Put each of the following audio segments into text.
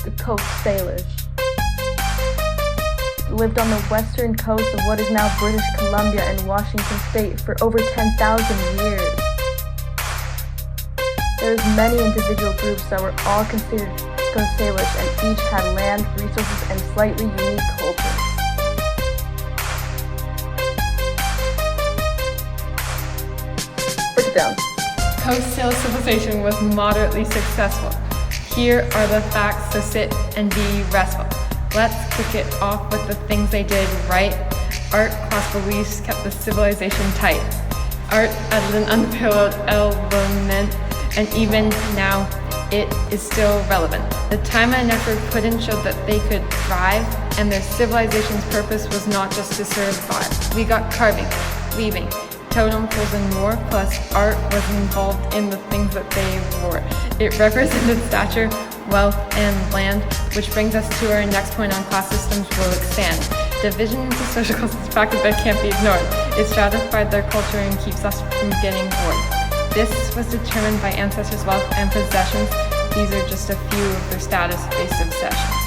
the Coast Salish. They lived on the western coast of what is now British Columbia and Washington State for over 10,000 years. There's many individual groups that were all considered Coast Salish and each had land, resources, and slightly unique cultures. Break it down. Coast Salish civilization was moderately successful. Here are the facts, so sit and be restful. Let's kick it off with the things they did right. Art, class beliefs kept the civilization tight. Art added an unparalleled element, and even now it is still relevant. The time and effort put in showed that they could thrive, and their civilization's purpose was not just to survive. We got carving, weaving, totem poles, and more, plus art was involved in the things that they wore. It represented stature, wealth, and land, which brings us to our next point on class systems will expand. Division into social classes is a factor that can't be ignored. It stratified their culture and keeps us from getting bored. This was determined by ancestors' wealth and possessions. These are just a few of their status-based obsessions.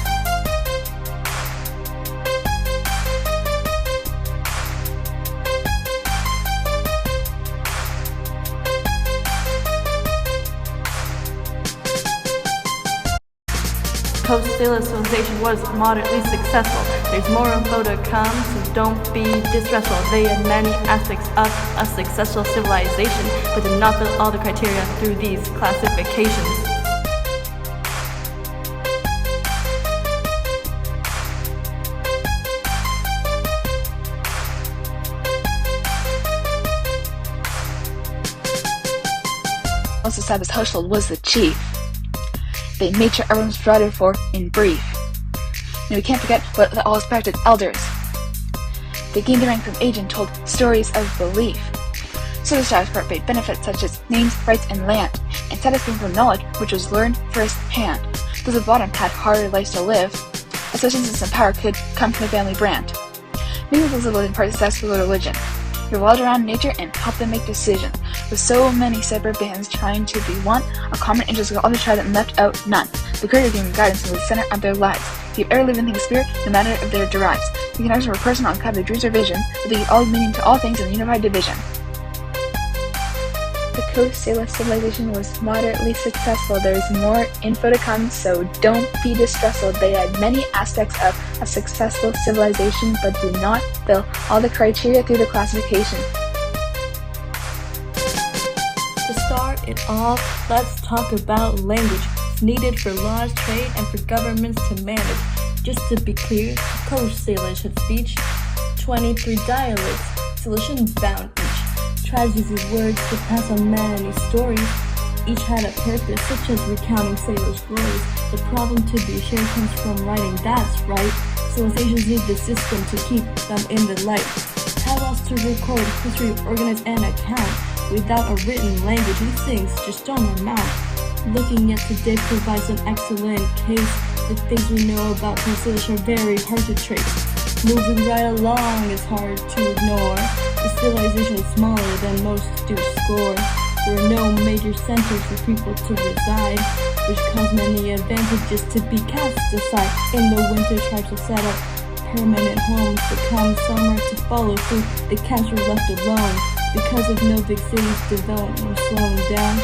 Coast Salish civilization was moderately successful. There's more info to come, so don't be distressful. They had many aspects of a successful civilization, but did not fit all the criteria through these classifications. Also Sabbath's household was the chief. They made sure everyone was provided for in brief. And we can't forget what the all-respected elders. They gained their rank from age and told stories of belief. So the status part paid benefits such as names, rights, and land, and status came from knowledge which was learned firsthand. Those at the bottom had harder lives to live. Associations and power could come from the family brand. Many people lived in part success with religion. Revolved around nature and helped them make decisions. With so many separate bands trying to be one, a common interest with all the tribes and left out none. The creator gave them guidance and was the center of their lives. They ever live in the spirit, no matter if their derives. The connections were personal and kind of dreams or visions, but they gave all meaning to all things in the unified division. The Coast Salish civilization was moderately successful. There is more info to come, so don't be distressful. They had many aspects of a successful civilization, but did not fill all the criteria through the classification. To start it off, let's talk about language. It's needed for laws, trade, and for governments to manage. Just to be clear, Coast Salish had speech, 23 dialects, Salish bound each. Tribes used these words to pass on many stories. Each had a purpose, such as recounting Salish glories. The problem to be shared comes from writing, that's right. Civilizations need the system to keep them in the light. How else to record history, organize, and account? Without a written language, these things just don't amount. Looking at today provides an excellent case. The things we know about Salish are very hard to trace. Moving right along is hard to ignore. The civilization is smaller than most do score. There are no major centers for people to reside, which cause many advantages to be cast aside. In the winter, tribes will set up permanent homes, but come summer to follow through, the camps were left alone. Because of no big cities, development was slowing down.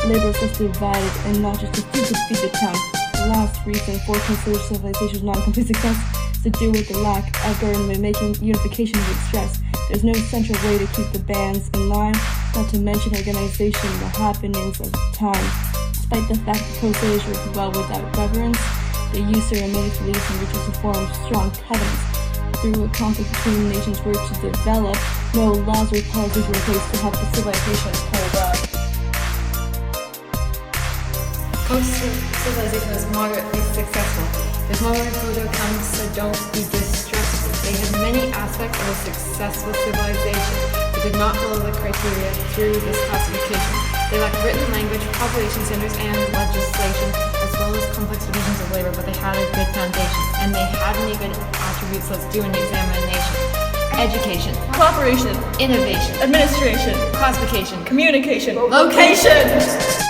Labor is less divided, and not just a few could feed the town. The last reason for considered civilization was not a complete success is to do with the lack of government making unification with stress. There's no central way to keep the bands in line, not to mention organization the happenings of the time. Despite the fact that Coast Salish worked well without governance, they used ceremonious beliefs and rituals to form strong covenants. Through a conflict between nations were to develop, no laws or policies were placed to help the civilization hold up. Coast civilization was moderately successful. There's more info to come, so don't be distressful. They had many aspects of a successful civilization, but did not follow the criteria through this classification. They lacked written language, population centers, and legislation, as well as complex divisions of labor, but they had a good foundation. And they had many good attributes. Let's do an examination. Education, Cooperation, innovation, administration, classification, communication, location.